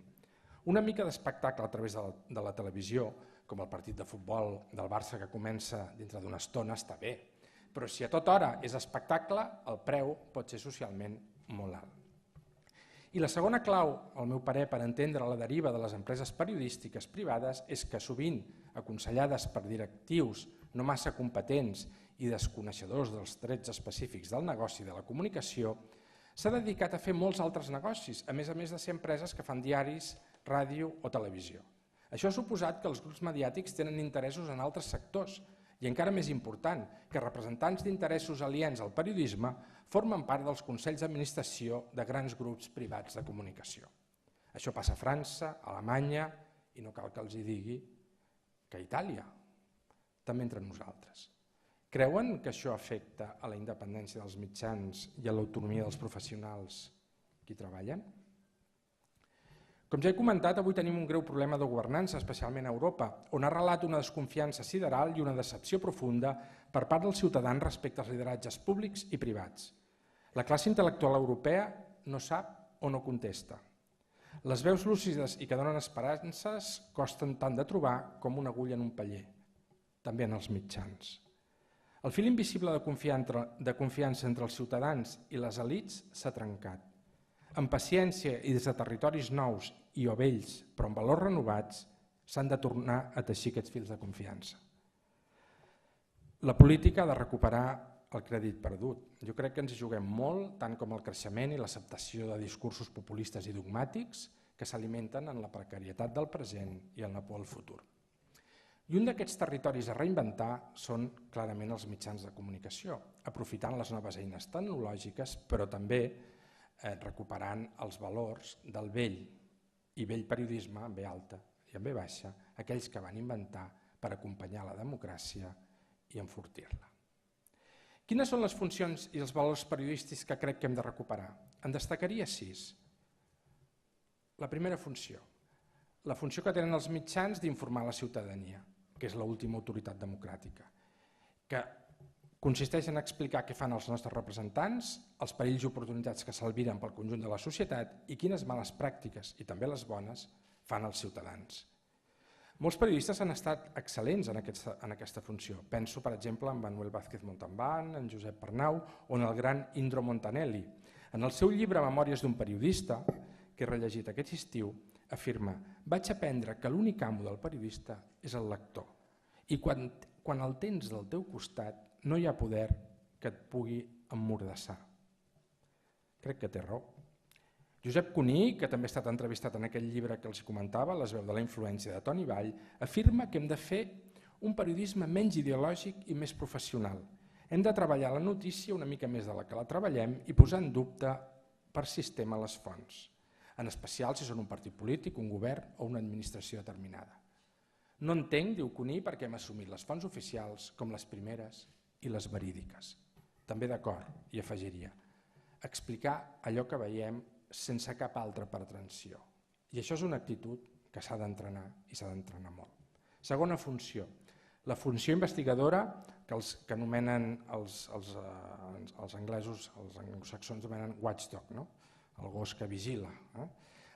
Una mica d'espectacle a través de la televisió, com el partit de futbol del Barça que comença dintre d'una estona, està bé. Però si a tota hora és espectacle, el preu pot ser socialment molt alt. I la segona clau, al meu parer, per entendre la deriva de les empreses periodístiques privades és que sovint, aconsellades per directius no massa competents i desconeixedors dels trets específics del negoci de la comunicació, s'ha dedicat a fer molts altres negocis, a més de ser empreses que fan diaris, ràdio o televisió. Això ha suposat que els grups mediàtics tenen interessos en altres sectors, i encara més important, que representants d'interessos aliens al periodisme formen part dels consells d'administració de grans grups privats de comunicació. Això passa a França, a Alemanya, i no cal que els hi digui que a Itàlia, també entre nosaltres. Creuen que això afecta a la independència dels mitjans i a l'autonomia dels professionals que hi treballen? Com ja he comentat, avui tenim un greu problema de governança, especialment a Europa, on ha arrelat una desconfiança sideral i una decepció profunda per part dels ciutadans respecte als lideratges públics i privats. La classe intel·lectual europea no sap o no contesta. Les veus lúcides i que donen esperances costen tant de trobar com una agulla en un paller, també en els mitjans. El fil invisible de confiança entre els ciutadans i les elits s'ha trencat. Amb paciència i des de territoris nous i o vells, però amb valors renovats, s'han de tornar a teixir aquests fils de confiança. La política ha de recuperar el crèdit perdut. Jo crec que ens hi juguem molt, tant com el creixement i l'acceptació de discursos populistes i dogmàtics que s'alimenten en la precarietat del present i en la por al futur. I un d'aquests territoris a reinventar són clarament els mitjans de comunicació, aprofitant les noves eines tecnològiques, però també recuperant els valors del vell i vell periodisme amb B alta i amb B baixa, aquells que van inventar per acompanyar la democràcia i enfortir-la. Quines són les funcions i els valors periodístics que crec que hem de recuperar? En destacaria 6. La primera funció, la funció que tenen els mitjans d'informar la ciutadania, que és l'última autoritat democràtica, que consisteix en explicar què fan els nostres representants, els perills i oportunitats que s'albiren pel conjunt de la societat i quines males pràctiques, i també les bones, fan els ciutadans. Molts periodistes han estat excel·lents en aquesta funció. Penso, per exemple, en Manuel Vázquez Montalbán, en Josep Arnau o en el gran Indro Montanelli. En el seu llibre Memòries d'un periodista, que he rellegit aquest estiu, afirma: vaig aprendre que l'únic amo del periodista és el lector i quan el tens del teu costat no hi ha poder que et pugui emmordassar. Crec que té raó. Josep Cuní, que també ha estat entrevistat en aquell llibre que els comentava, Les veus de la influència de Toni Vall, afirma que hem de fer un periodisme menys ideològic i més professional. Hem de treballar la notícia una mica més de la que la treballem i posar en dubte per sistema les fonts. en especial si són un partit polític, un govern o una administració determinada. No entenc, diu Cuní, perquè hem assumit les fonts oficials com les primeres i les verídiques. També d'acord, i afegiria, explicar allò que veiem sense cap altra pretensió. I això és una actitud que s'ha d'entrenar i s'ha d'entrenar molt. Segona funció, la funció investigadora que anomenen els anglesos, els anglosaxons anomenen watchdog, no? El gos que vigila.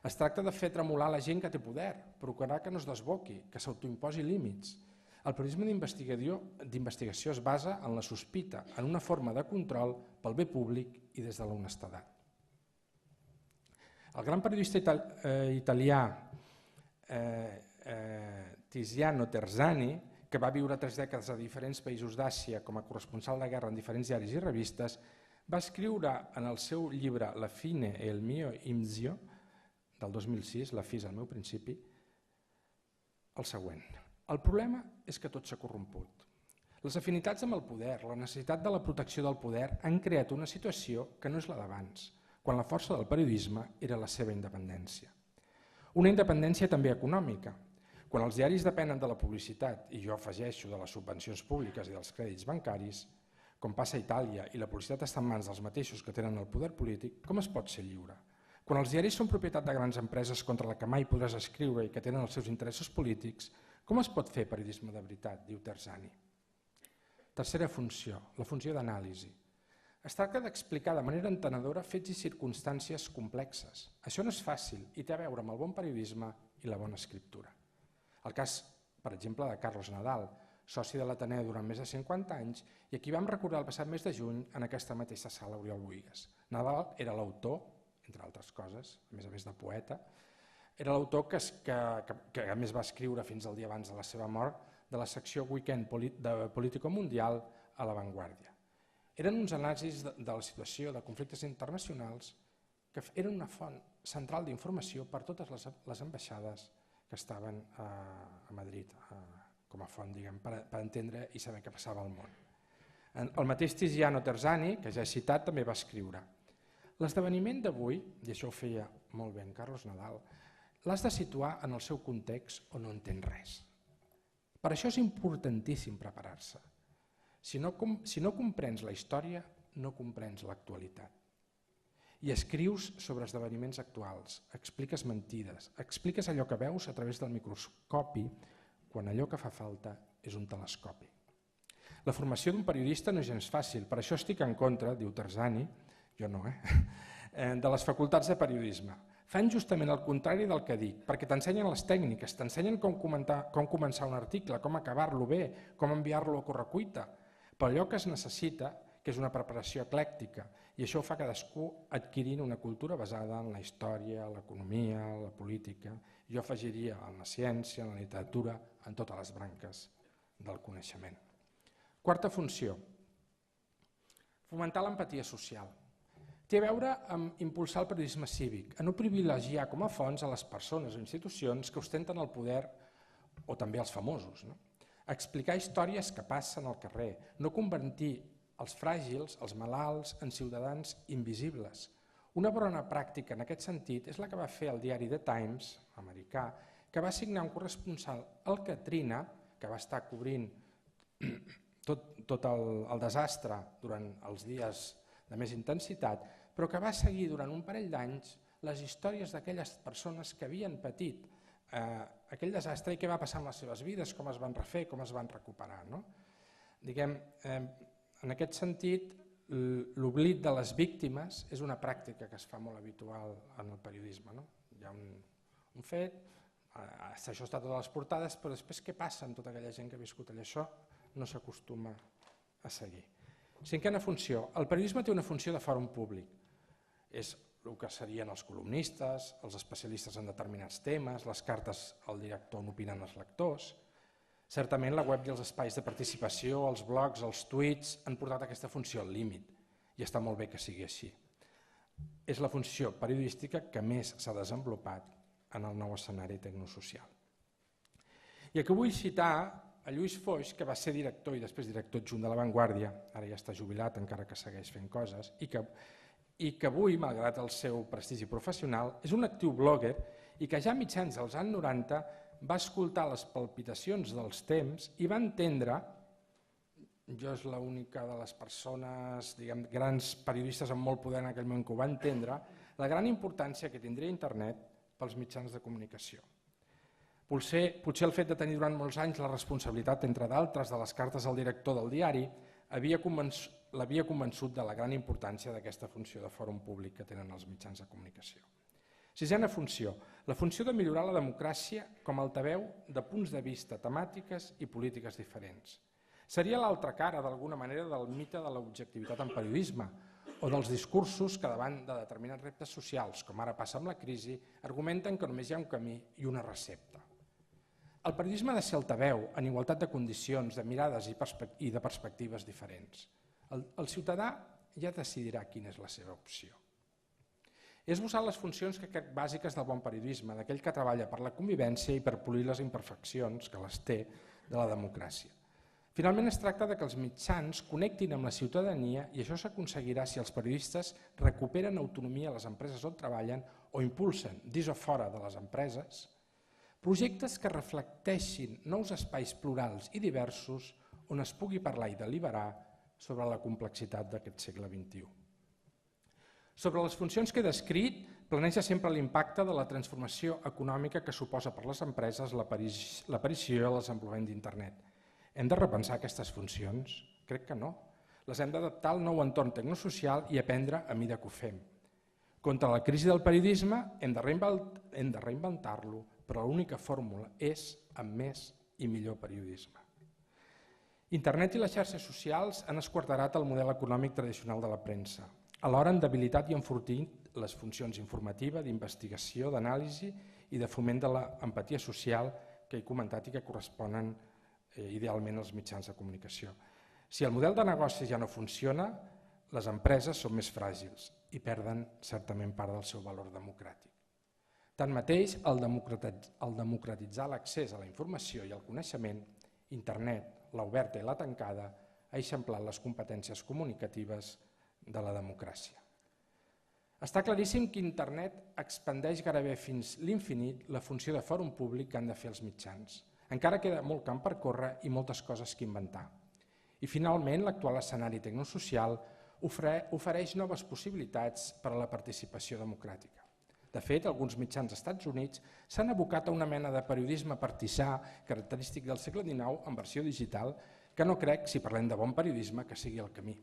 Es tracta de fer tremolar la gent que té poder, procurar que no es desboqui, que s'autoimposi límits. El periodisme d'investigació es basa en la sospita, en una forma de control pel bé públic i des de l'honestedat. El gran periodista italià Tiziano Terzani, que va viure 3 dècades a diferents països d'Àsia com a corresponsal de guerra en diferents diaris i revistes, va escriure en el seu llibre La fine e il mio inizio, del 2006, La fi és el meu principi, el següent. El problema és que tot s'ha corromput. Les afinitats amb el poder, la necessitat de la protecció del poder han creat una situació que no és la d'abans, quan la força del periodisme era la seva independència. Una independència també econòmica. Quan els diaris depenen de la publicitat, i jo afegeixo de les subvencions públiques i dels crèdits bancaris, com passa a Itàlia i la publicitat està en mans dels mateixos que tenen el poder polític, com es pot ser lliure? Quan els diaris són propietat de grans empreses contra la que mai podràs escriure i que tenen els seus interessos polítics, com es pot fer periodisme de veritat, diu Terzani. Tercera funció, la funció d'anàlisi. Es tracta d'explicar de manera entenedora fets i circumstàncies complexes. Això no és fàcil i té a veure amb el bon periodisme i la bona escriptura. El cas, per exemple, de Carlos Nadal, soci de l'Ateneu durant més de 50 anys i a qui vam recordar el passat mes de juny en aquesta mateixa sala Oriol Bohigas. Nadal era l'autor, entre altres coses, a més de poeta, era l'autor que a més va escriure fins al dia abans de la seva mort de la secció Weekend de Político Mundial a La Vanguardia. Eren uns anàlisis de la situació de conflictes internacionals que eren una font central d'informació per totes les ambaixades que estaven a Madrid com a font, diguem, per entendre i saber què passava al món. El mateix Tiziano Terzani, que ja he citat, també va escriure: l'esdeveniment d'avui, i això ho feia molt bé en Carlos Nadal, l'has de situar en el seu context o no entén res. Per això és importantíssim preparar-se. Si no comprens la història, no comprens l'actualitat. I escrius sobre esdeveniments actuals, expliques mentides, expliques allò que veus a través del microscopi quan allò que fa falta és un telescopi. La formació d'un periodista no és gens fàcil, per això estic en contra, diu Terzani, jo no, de les facultats de periodisme. Fan justament el contrari del que dic, perquè t'ensenyen les tècniques, t'ensenyen com començar un article, com acabar-lo bé, com enviar-lo a correcuita. Però allò que es necessita, que és una preparació eclèctica, i això ho fa cadascú adquirint una cultura basada en la història, l'economia, la política, jo afegiria en la ciència, en la literatura, en totes les branques del coneixement. Quarta funció, fomentar l'empatia social. Té a veure amb impulsar el periodisme cívic, a no privilegiar com a fonts a les persones o institucions que ostenten el poder o també els famosos. Explicar històries que passen al carrer, no convertir els fràgils, els malalts, en ciutadans invisibles. Una bona pràctica en aquest sentit és la que va fer el diari The Times, americà, que va assignar un corresponsal al Katrina, que va estar cobrint tot el desastre durant els dies de més intensitat, però que va seguir durant un parell d'anys les històries d'aquelles persones que havien patit aquell desastre i què va passar amb les seves vides, com es van refer, com es van recuperar. Diguem, en aquest sentit, l'oblit de les víctimes és una pràctica que es fa molt habitual en el periodisme. Hi ha un fet, això està a totes les portades, però després què passa amb tota aquella gent que ha viscut allò? Això no s'acostuma a seguir. Cinquena funció, el periodisme té una funció de fòrum públic. És el que serien els columnistes, els especialistes en determinats temes, les cartes al director on opinen els lectors. Certament la web i els espais de participació, els blogs, els tuits han portat aquesta funció al límit i està molt bé que sigui així. És la funció periodística que més s'ha desenvolupat en el nou escenari tecnosocial. I aquí vull citar a Lluís Foix, que va ser director i després director adjunt de La Vanguardia, ara ja està jubilat encara que segueix fent coses, i que i que avui, malgrat el seu prestigi professional, és un actiu blogger i que ja a mitjans dels anys 90 va escoltar les palpitacions dels temps i va entendre, jo és l'única de les persones, diguem, grans periodistes amb molt poder en aquell moment que ho va entendre, la gran importància que tindria internet pels mitjans de comunicació. Potser el fet de tenir durant molts anys la responsabilitat, entre d'altres, de les cartes al director del diari, l'havia convençut de la gran importància d'aquesta funció de fòrum públic que tenen els mitjans de comunicació. Sisena funció, la funció de millorar la democràcia com a altaveu de punts de vista, temàtiques i polítiques diferents. Seria l'altra cara, d'alguna manera, del mite de l'objectivitat en periodisme o dels discursos que davant de determinats reptes socials, com ara passa amb la crisi, argumenten que només hi ha un camí i una recepta. El periodisme ha de ser altaveu, en igualtat de condicions, de mirades i de perspectives diferents. El ciutadà ja decidirà quina és la seva opció. He esbossat les funcions que crec bàsiques del bon periodisme, d'aquell que treballa per la convivència i per polir les imperfeccions, que les té, de la democràcia. Finalment es tracta que els mitjans connectin amb la ciutadania i això s'aconseguirà si els periodistes recuperen autonomia a les empreses on treballen o impulsen, dins o fora de les empreses, projectes que reflecteixin nous espais plurals i diversos on es pugui parlar i deliberar sobre la complexitat d'aquest segle XXI. Sobre les funcions que he descrit, planeja sempre l'impacte de la transformació econòmica que suposa per les empreses l'aparició i el desenvolupament d'Internet. Hem de repensar aquestes funcions? Crec que no. Les hem d'adaptar al nou entorn tecnosocial i aprendre a mida que ho fem. Contra la crisi del periodisme hem de reinventar-lo, però l'única fórmula és amb més i millor periodisme. Internet i les xarxes socials han esquarterat el model econòmic tradicional de la premsa. Alhora han debilitat i enfortit les funcions informativa, d'investigació, d'anàlisi i de foment de l'empatia social que he comentat i que corresponen idealment als mitjans de comunicació. Si el model de negoci ja no funciona, les empreses són més fràgils i perden certament part del seu valor democràtic. Tanmateix, al democratitzar l'accés a la informació i al coneixement, Internet, la oberta i la tancada, ha eixamplat les competències comunicatives de la democràcia. Està claríssim que Internet expandeix gairebé fins l'infinit la funció de fòrum públic que han de fer els mitjans. Encara queda molt camp per córrer i moltes coses que inventar. I finalment, l'actual escenari tecnosocial ofereix noves possibilitats per a la participació democràtica. De fet, alguns mitjans dels Estats Units s'han abocat a una mena de periodisme partisà característic del segle XIX en versió digital que no crec, si parlem de bon periodisme, que sigui el camí.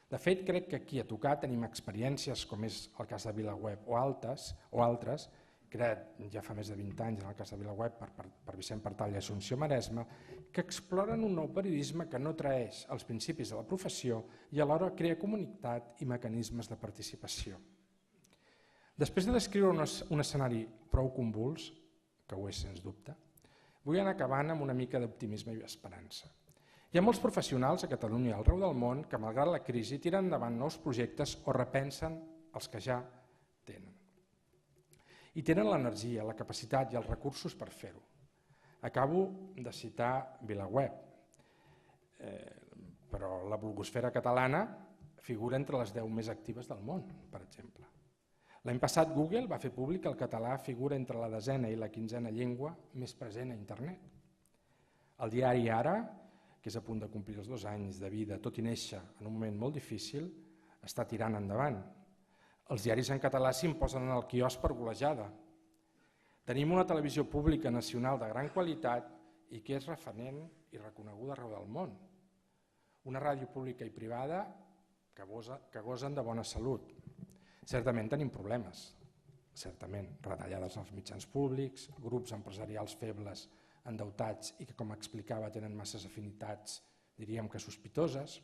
De fet, crec que aquí a tocar tenim experiències, com és el cas de VilaWeb o altres, creat ja fa més de 20 anys en el cas de VilaWeb per Vicent Partal i Assumpció Maresma, que exploren un nou periodisme que no traeix els principis de la professió i alhora crea comunitat i mecanismes de participació. Després de descriure un escenari prou convuls, que ho és sens dubte, vull anar acabant amb una mica d'optimisme i esperança. Hi ha molts professionals a Catalunya i arreu del món que, malgrat la crisi, tiren endavant nous projectes o repensen els que ja tenen. I tenen l'energia, la capacitat i els recursos per fer-ho. Acabo de citar VilaWeb, però la blogosfera catalana figura entre les 10 més actives del món, per exemple. L'any passat Google va fer públic que el català figura entre la 10ª i la 15ª llengua més present a Internet. El diari Ara, que és a punt de complir els 2 anys de vida, tot i néixer en un moment molt difícil, està tirant endavant. Els diaris en català s'imposen en el quiosc per golejada. Tenim una televisió pública nacional de gran qualitat i que és referent i reconeguda arreu del món. Una ràdio pública i privada que gosen de bona salut. Certament tenim problemes, certament, retallades als mitjans públics, grups empresarials febles, endeutats i que, com explicava, tenen masses afinitats, diríem que sospitoses.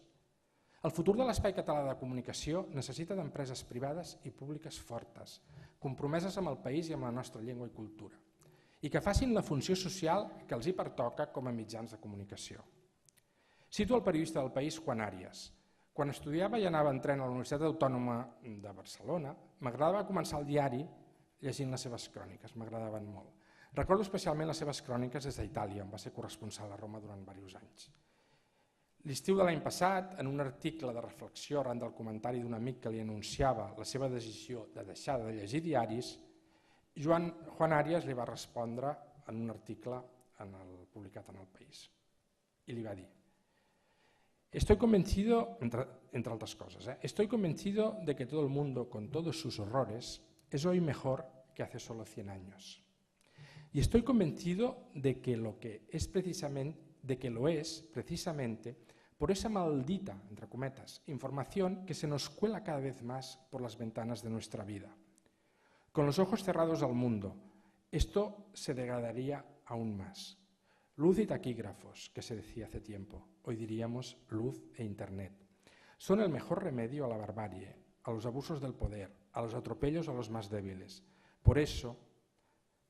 El futur de l'espai català de comunicació necessita d'empreses privades i públiques fortes, compromeses amb el país i amb la nostra llengua i cultura, i que facin la funció social que els hi pertoca com a mitjans de comunicació. Cito el periodista del País, Juan Arias. Quan estudiava i anava en tren a la Universitat Autònoma de Barcelona, m'agradava començar el diari llegint les seves cròniques, m'agradaven molt. Recordo especialment les seves cròniques des d'Itàlia, on va ser corresponsal a Roma durant diversos anys. L'estiu de l'any passat, en un article de reflexió arran del comentari d'un amic que li anunciava la seva decisió de deixar de llegir diaris, Juan Arias li va respondre en un article publicat en El País i li va dir: estoy convencido, entre otras cosas, estoy convencido de que todo el mundo, con todos sus horrores, es hoy mejor que hace solo 100 años. Y estoy convencido de que lo es precisamente por esa maldita, entre cometas, información que se nos cuela cada vez más por las ventanas de nuestra vida. Con los ojos cerrados al mundo, esto se degradaría aún más. Luz y taquígrafos, que se decía hace tiempo, hoy diríamos luz e internet, son el mejor remedio a la barbarie, a los abusos del poder, a los atropellos a los más débiles. Por eso,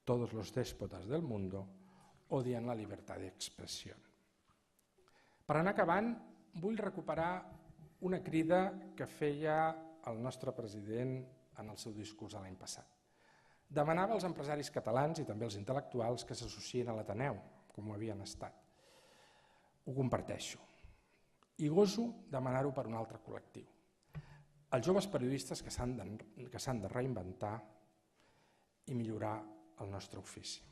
todos los déspotas del mundo odian la libertad de expresión. Per anar acabant, vull recuperar una crida que feia el nostre president en el seu discurs l'any passat. Demanava als empresaris catalans i també als intel·lectuals que s'associen a l'Ateneu, com ho havien estat. Ho comparteixo. I goso demanar-ho per un altre col·lectiu. Els joves periodistes que s'han de reinventar i millorar el nostre ofici.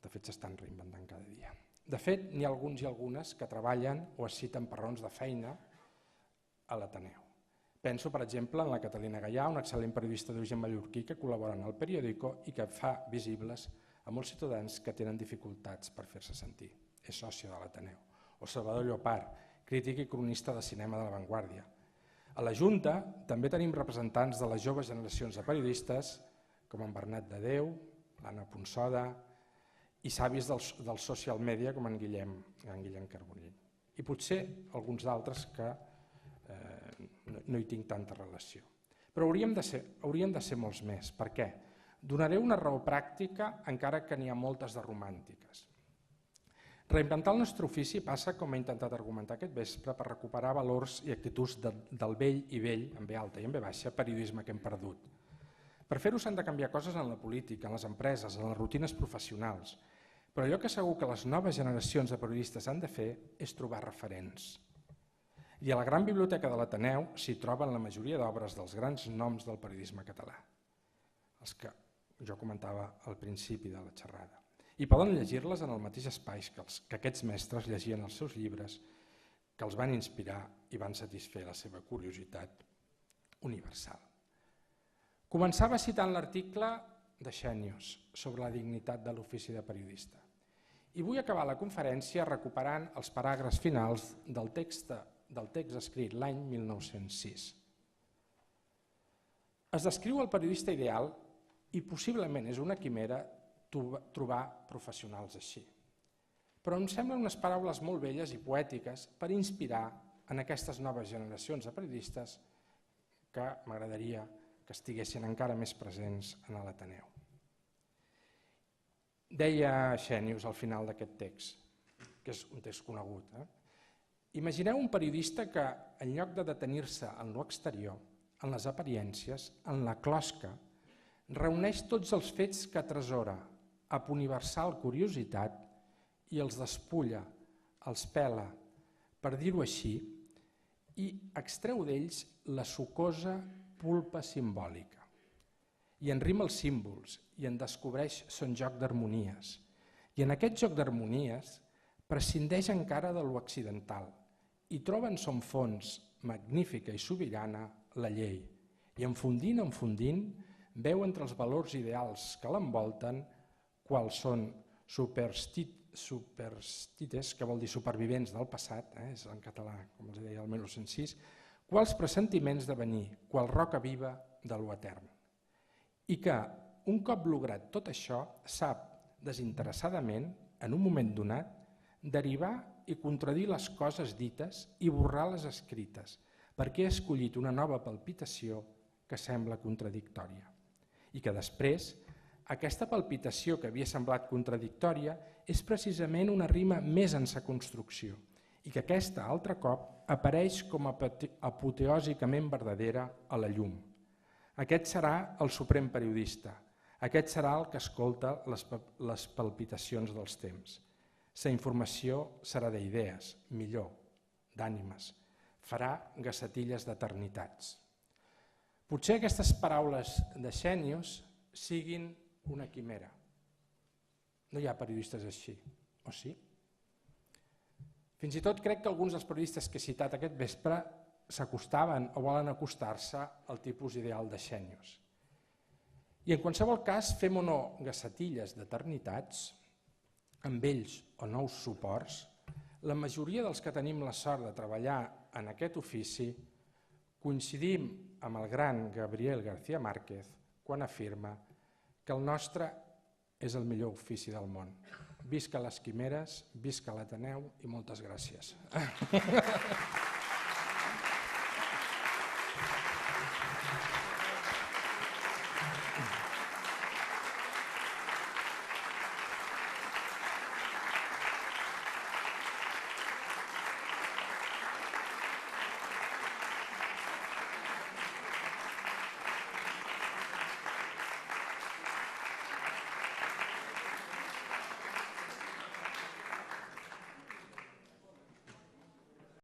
De fet, s'estan reinventant cada dia. De fet, n'hi ha alguns i algunes que treballen o es citen per raons de feina a l'Ateneu. Penso, per exemple, en la Catalina Gallà, una excel·lent periodista d'origen mallorquí que col·labora en el periòdico i que fa visibles a molts ciutadans que tenen dificultats per fer-se sentir. És sòcia de l'Ateneu. O Salvador Llopart, crític i cronista de cinema de La Vanguardia. A la Junta també tenim representants de les joves generacions de periodistes com en Bernat de Déu, l'Anna Ponsoda i savis del social media com en Guillem Carbonell. I potser alguns d'altres que no hi tinc tanta relació. Però haurien de ser molts més. Per què? Donaré una raó pràctica, encara que n'hi ha moltes de romàntiques. Reinventar el nostre ofici passa, com he intentat argumentar aquest vespre, per recuperar valors i actituds del vell i vell, en B alta i en B baixa, periodisme que hem perdut. Per fer-ho s'han de canviar coses en la política, en les empreses, en les rutines professionals, però allò que segur que les noves generacions de periodistes han de fer és trobar referents. I a la gran biblioteca de l'Ateneu s'hi troben la majoria d'obres dels grans noms del periodisme català, els que jo comentava al principi de la xerrada. I poden llegir-les en el mateix espai que aquests mestres llegien els seus llibres que els van inspirar i van satisfer la seva curiositat universal. Començava citant l'article de Xènius sobre la dignitat de l'ofici de periodista. I vull acabar la conferència recuperant els paràgrafs finals del text escrit l'any 1906. Es descriu el periodista ideal i possiblement és una quimera trobar professionals així. Però em semblen unes paraules molt belles i poètiques per inspirar en aquestes noves generacions de periodistes que m'agradaria que estiguessin encara més presents en l'Ateneu. Deia Xènius al final d'aquest text, que és un text conegut. Imagineu un periodista que, en lloc de detenir-se en l'exterior, en les apariències, en la closca, reuneix tots els fets que atresora amb universal curiositat i els despulla, els pela, per dir-ho així, i extreu d'ells la sucosa pulpa simbòlica. I en rima els símbols i en descobreix son joc d'harmonies. I en aquest joc d'harmonies prescindeix encara de lo accidental i troba en son fons magnífica i sobirana la llei. I enfundint, veu entre els valors ideals que l'envolten, quals són superstites, que vol dir supervivents del passat, és en català, com els deia el 1906, quals pressentiments de venir, qual roca viva de lo etern. I que, un cop lograt tot això, sap desinteressadament, en un moment donat, derivar i contradir les coses dites i borrar les escrites, perquè ha escollit una nova palpitació que sembla contradictòria. I que després, aquesta palpitació que havia semblat contradictòria és precisament una rima més en sa construcció i que aquesta altre cop apareix com a apoteòsicament verdadera a la llum. Aquest serà el suprem periodista, aquest serà el que escolta les palpitacions dels temps. Sa informació serà d'idees, millor, d'ànimes. Farà gassetilles d'eternitats. Potser aquestes paraules de Xènius siguin una quimera. No hi ha periodistes així, o sí? Fins i tot crec que alguns dels periodistes que he citat aquest vespre s'acostaven o volen acostar-se al tipus ideal de Xènius. I en qualsevol cas, fem o no gassetilles d'eternitats, amb ells o nous suports, la majoria dels que tenim la sort de treballar en aquest ofici coincidim amb el gran Gabriel García Márquez quan afirma que el nostre és el millor ofici del món. Visca les quimeres, visca l'Ateneu i moltes gràcies.